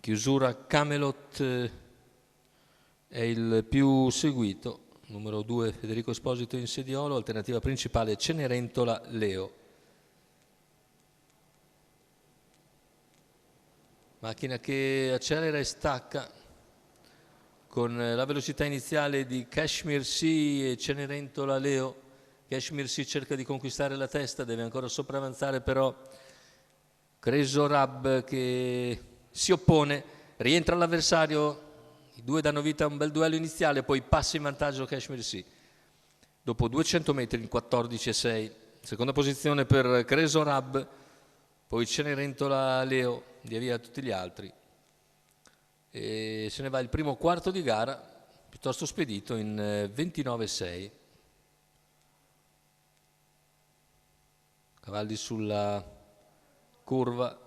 chiusura Camelot è il più seguito, numero 2 Federico Esposito in Sediolo, alternativa principale Cenerentola Leo. Macchina che accelera e stacca con la velocità iniziale di Kashmir Sea e Cenerentola Leo. Kashmir Sea cerca di conquistare la testa, deve ancora sopravanzare però Creso Rab che si oppone, rientra l'avversario, i due danno vita a un bel duello iniziale, poi passa in vantaggio Kashmir Sea. Dopo 200 metri in 14,6, seconda posizione per Creso Rab, poi Cenerentola Leo, via via tutti gli altri. E se ne va il primo quarto di gara, piuttosto spedito in 29,6. Cavalli sulla curva,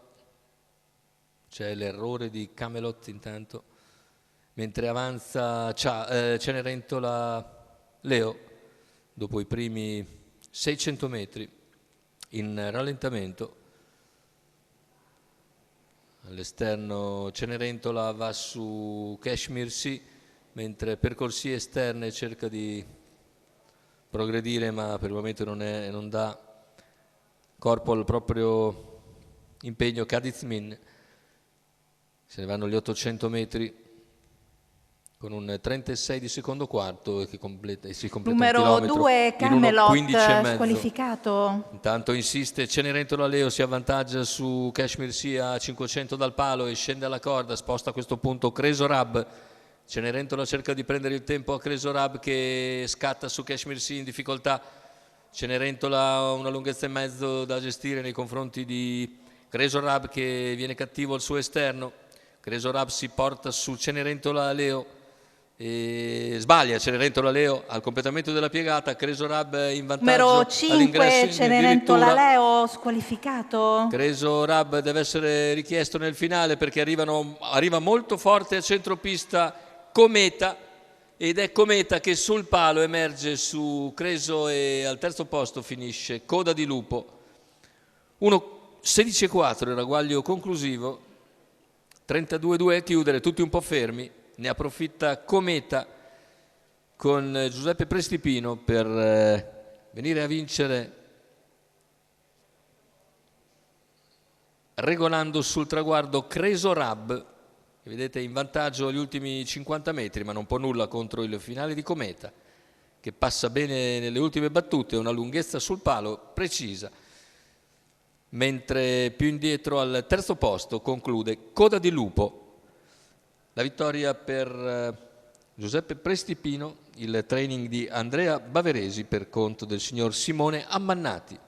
c'è l'errore di Camelot intanto, mentre avanza Cenerentola Leo dopo i primi 600 metri in rallentamento. All'esterno Cenerentola va su Kashmir Sea, mentre per corsie esterne cerca di progredire, ma per il momento non dà corpo al proprio impegno. Kadizmin, se ne vanno gli 800 metri con un 36 di secondo quarto e si completa numero 2 Camelot squalificato. Intanto insiste Cenerentola Leo, si avvantaggia su Kashmir Sea a 500 dal palo e scende alla corda, sposta a questo punto Creso Rab. Cenerentola cerca di prendere il tempo a Creso Rab che scatta su Kashmir Sea in difficoltà. Cenerentola ha una lunghezza e mezzo da gestire nei confronti di Creso Rab che viene cattivo al suo esterno. Creso Rab si porta su Cenerentola Leo e sbaglia Cenerentola Leo al completamento della piegata. Creso Rab in vantaggio numero 5 Cenerentola Leo squalificato. Creso Rab deve essere richiesto nel finale perché arriva molto forte a centropista Cometa, ed è Cometa che sul palo emerge su Creso e al terzo posto finisce Coda di Lupo. 1:16,4 il ragguaglio conclusivo, 32,2 a chiudere, tutti un po' fermi. Ne approfitta Cometa con Giuseppe Prestipino per venire a vincere regolando sul traguardo Creso Rab, che vedete in vantaggio agli ultimi 50 metri, ma non può nulla contro il finale di Cometa, che passa bene nelle ultime battute, una lunghezza sul palo precisa. Mentre più indietro al terzo posto conclude Coda di Lupo. La vittoria per Giuseppe Prestipino, il training di Andrea Baveresi per conto del signor Simone Ammannati.